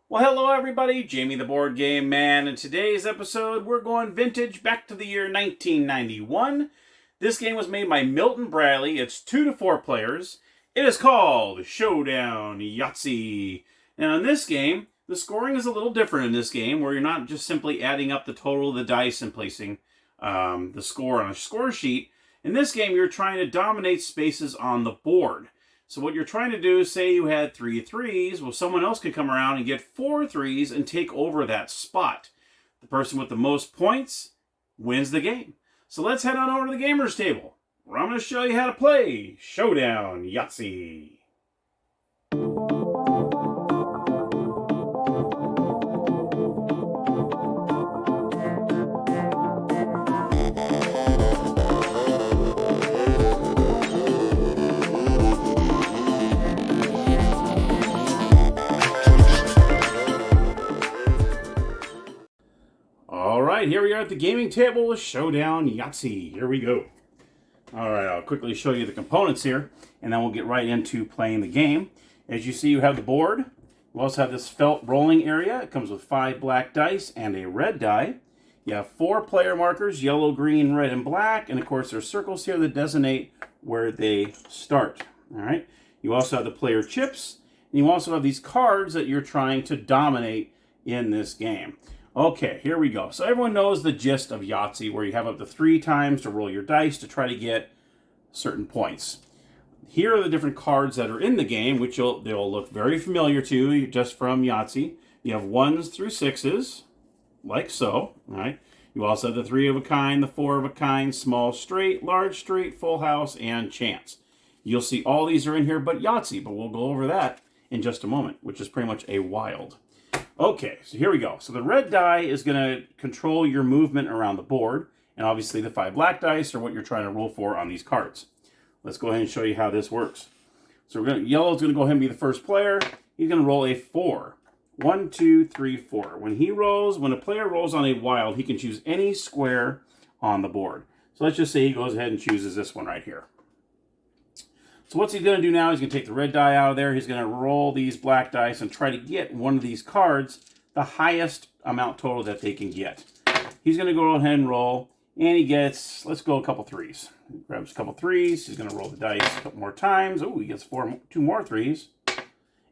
Well, hello everybody, Jamie the Board Game Man. In today's episode, we're going vintage back to the year 1991. This game was made by Milton Bradley. It's 2 to 4 players. It is called Showdown Yahtzee. Now in this game, the scoring is a little different in this game, where you're not just simply adding up the total of the dice and placing the score on a score sheet. In this game, you're trying to dominate spaces on the board. So what you're trying to do is, say you had 3 threes, well, someone else can come around and get 4 threes and take over that spot. The person with the most points wins the game. So let's head on over to the gamers table, where I'm going to show you how to play Showdown Yahtzee. Alright, here we are at the gaming table with Showdown Yahtzee. Here we go. Alright, I'll quickly show you the components here, and then we'll get right into playing the game. As you see, you have the board. You also have this felt rolling area. It comes with 5 black dice and a red die. You have 4 player markers, yellow, green, red, and black. And of course, there's circles here that designate where they start. Alright, you also have the player chips. And you also have these cards that you're trying to dominate in this game. Okay, here we go. So everyone knows the gist of Yahtzee, where you have up to 3 times to roll your dice to try to get certain points. Here are the different cards that are in the game, which they'll look very familiar to you just from Yahtzee. You have 1s through 6s, like so. All right. You also have the 3 of a kind, the 4 of a kind, small straight, large straight, full house, and chance. You'll see all these are in here but Yahtzee, but we'll go over that in just a moment, which is pretty much a wild. Okay, so here we go. So the red die is going to control your movement around the board, and obviously the 5 black dice are what you're trying to roll for on these cards. Let's go ahead and show you how this works. So yellow's going to go ahead and be the first player. He's going to roll a 4. 1, 2, 3, 4. When a player rolls on a wild, he can choose any square on the board. So let's just say he goes ahead and chooses this one right here. So what's he going to do now? He's going to take the red die out of there. He's going to roll these black dice and try to get one of these cards the highest amount total that they can get. He's going to go ahead and roll, and he gets, let's go a couple 3s. He grabs a couple 3s. He's going to roll the dice a couple more times. Oh, he gets 2 more 3s.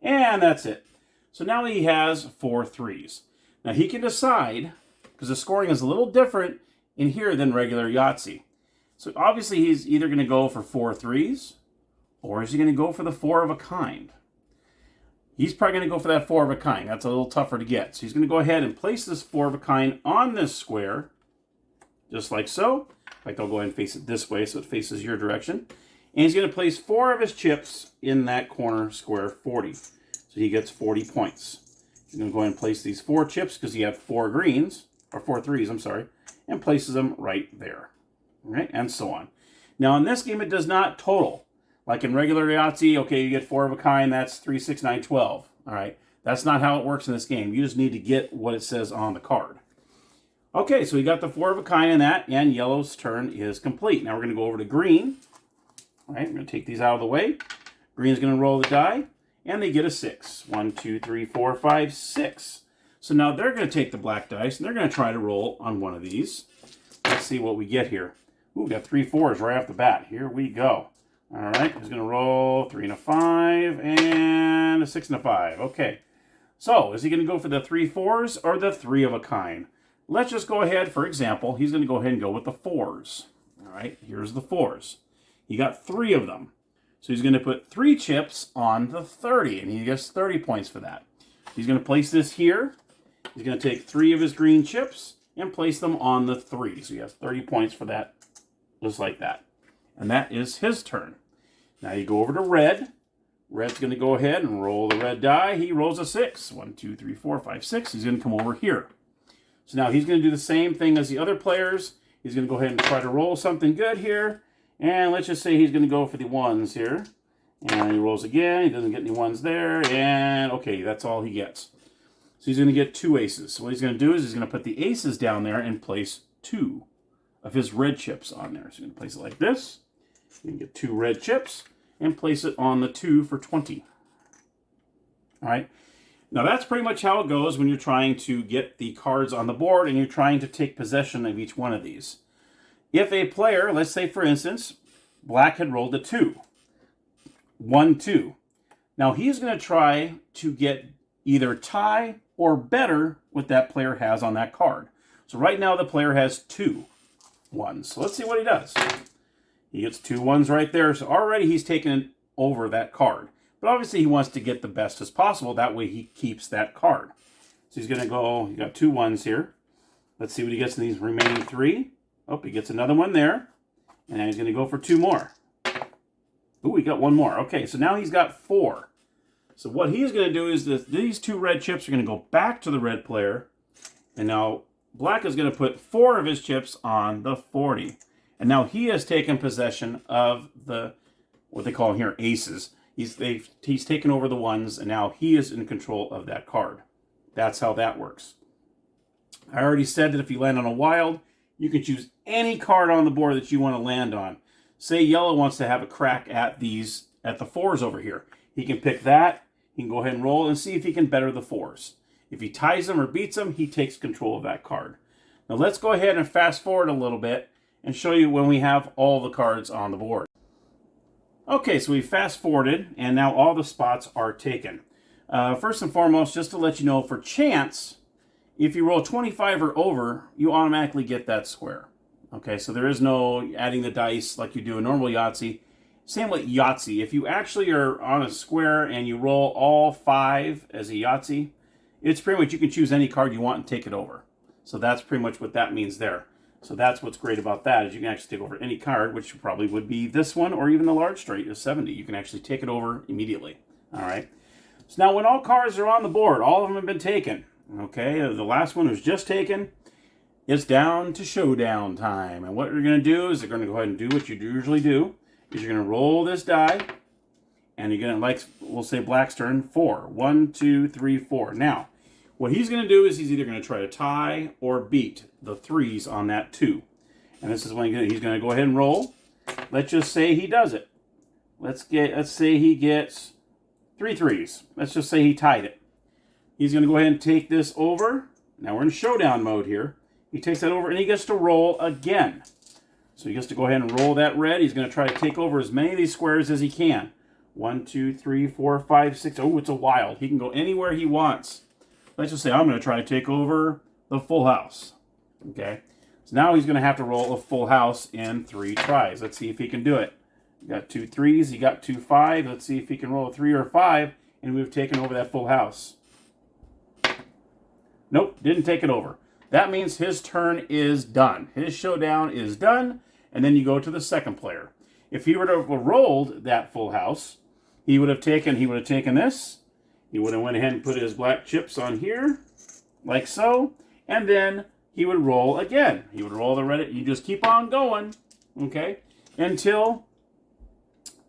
And that's it. So now he has 4 3s. Now he can decide, because the scoring is a little different in here than regular Yahtzee. So obviously he's either going to go for 4 3s, or is he going to go for the 4 of a kind? He's probably going to go for that 4 of a kind. That's a little tougher to get. So he's going to go ahead and place this 4 of a kind on this square, just like so. In fact, I'll go ahead and face it this way so it faces your direction. And he's going to place 4 of his chips in that corner square 40. So he gets 40 points. He's going to go ahead and place these 4 chips, because he had 4 greens, or 4 3s, I'm sorry, and places them right there. All right, and so on. Now in this game, it does not total. Like in regular Yahtzee, okay, you get 4 of a kind, that's 3, 6, 9, 12. All right, that's not how it works in this game. You just need to get what it says on the card. Okay, so we got the 4 of a kind in that, and yellow's turn is complete. Now we're going to go over to green. All right, I'm going to take these out of the way. Green's going to roll the die, and they get a 6. 1, 2, 3, 4, 5, 6. So now they're going to take the black dice, and they're going to try to roll on one of these. Let's see what we get here. Ooh, we got 3 4s right off the bat. Here we go. All right, he's going to roll 3 and a 5 and a 6 and a 5. Okay, so is he going to go for the 3 4s or the 3 of a kind? Let's just go ahead, for example, he's going to go ahead and go with the 4s. All right, here's the 4s. He got 3 of them. So he's going to put 3 chips on the 30, and he gets 30 points for that. He's going to place this here. He's going to take 3 of his green chips and place them on the 3. So he has 30 points for that, just like that. And that is his turn. Now you go over to red. Red's going to go ahead and roll the red die. He rolls a 6. 1, 2, 3, 4, 5, 6. He's going to come over here. So now he's going to do the same thing as the other players. He's going to go ahead and try to roll something good here. And let's just say he's going to go for the 1s here. And he rolls again. He doesn't get any 1s there. And okay, that's all he gets. So he's going to get 2 aces. So what he's going to do is he's going to put the aces down there and place 2 of his red chips on there. So he's going to place it like this. You can get 2 red chips and place it on the 2 for 20. All right. Now that's pretty much how it goes when you're trying to get the cards on the board and you're trying to take possession of each one of these. If a player, let's say for instance, black had rolled a 2. 1, 2. Now he's going to try to get either tie or better what that player has on that card. So right now the player has 2 1s. So let's see what he does. He gets 2 1s right there. So already he's taken over that card. But obviously he wants to get the best as possible. That way he keeps that card. So he's going to go, you got 2 1s here. Let's see what he gets in these remaining 3. Oh, he gets another one there. And now he's going to go for 2 more. Ooh, he got 1 more. Okay, so now he's got 4. So what he's going to do is these 2 red chips are going to go back to the red player. And now black is going to put 4 of his chips on the 40. And now he has taken possession of the, what they call here, aces. He's taken over the 1s, and now he is in control of that card. That's how that works. I already said that if you land on a wild, you can choose any card on the board that you want to land on. Say yellow wants to have a crack at the 4s over here. He can pick that. He can go ahead and roll and see if he can better the 4s. If he ties them or beats them, he takes control of that card. Now let's go ahead and fast forward a little bit and show you when we have all the cards on the board. Okay, so we fast forwarded and now all the spots are taken. First and foremost, just to let you know, for chance, if you roll 25 or over, you automatically get that square. Okay, so there is no adding the dice like you do in normal Yahtzee. Same with Yahtzee. If you actually are on a square and you roll all 5 as a Yahtzee, it's pretty much you can choose any card you want and take it over. So that's pretty much what that means there. So that's what's great about that, is you can actually take over any card, which probably would be this one or even the large straight is 70. You can actually take it over immediately. All right. So now when all cards are on the board, all of them have been taken. Okay, the last one was just taken. It's down to showdown time. And what you're going to do is you're going to go ahead and do what you usually do, is you're going to roll this die, and you're going to, like, we'll say black's turn, 4. 1, 2, 3, 4. Now, what he's going to do is he's either going to try to tie or beat the 3s on that 2. And this is when he's going to go ahead and roll. Let's just say he does it. Let's say he gets 3 3s. Let's just say he tied it. He's going to go ahead and take this over. Now we're in showdown mode here. He takes that over and he gets to roll again. So he gets to go ahead and roll that red. He's going to try to take over as many of these squares as he can. 1, 2, 3, 4, 5, 6. Oh, it's a wild. He can go anywhere he wants. Let's just say I'm going to try to take over the full house. Okay. So now he's going to have to roll a full house in 3 tries. Let's see if he can do it. He got 2 3s. He got 2 5s. Let's see if he can roll a 3 or 5. And we've taken over that full house. Nope, didn't take it over. That means his turn is done. His showdown is done, and then you go to the second player. If he were to have rolled that full house, he would have taken this. He would have went ahead and put his black chips on here, like so, and then he would roll again. He would roll the red. You just keep on going, okay, until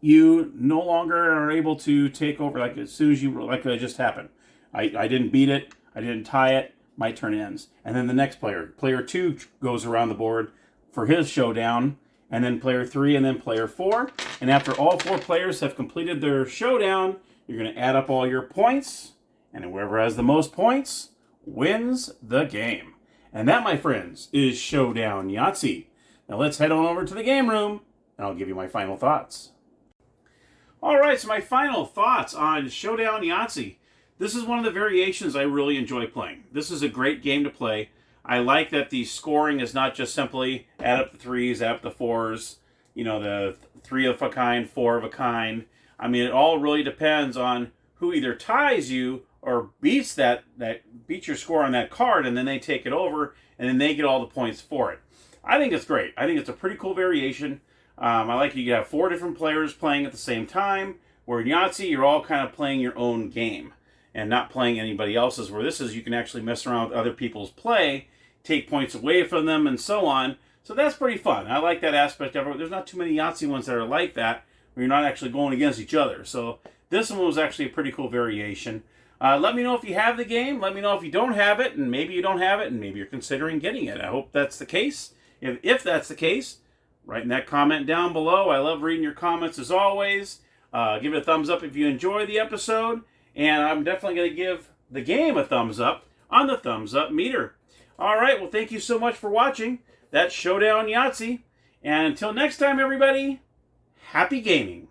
you no longer are able to take over. Like as soon as you roll, like that just happened. I didn't beat it. I didn't tie it. My turn ends. And then the next player. Player 2 goes around the board for his showdown. And then player 3 and then player 4. And after all 4 players have completed their showdown, you're going to add up all your points. And whoever has the most points wins the game. And that, my friends, is Showdown Yahtzee. Now let's head on over to the game room and I'll give you my final thoughts. All right, so my final thoughts on Showdown Yahtzee. This is one of the variations I really enjoy playing. This is a great game to play. I like that the scoring is not just simply add up the 3s, add up the 4s, you know, the 3 of a kind, 4 of a kind. I mean, it all really depends on who either ties you or beats beats your score on that card, and then they take it over, and then they get all the points for it. I think it's great. I think it's a pretty cool variation. I like you have 4 different players playing at the same time, where in Yahtzee, you're all kind of playing your own game and not playing anybody else's, where this is you can actually mess around with other people's play, take points away from them, and so on. So that's pretty fun. I like that aspect of it. There's not too many Yahtzee ones that are like that, where you're not actually going against each other. So this one was actually a pretty cool variation. Let me know if you have the game. Let me know if you don't have it, and maybe you don't have it, and maybe you're considering getting it. I hope that's the case. If that's the case, write in that comment down below. I love reading your comments as always. Give it a thumbs up if you enjoy the episode. And I'm definitely going to give the game a thumbs up on the thumbs up meter. All right, well, thank you so much for watching. That's Showdown Yahtzee. And until next time, everybody, happy gaming.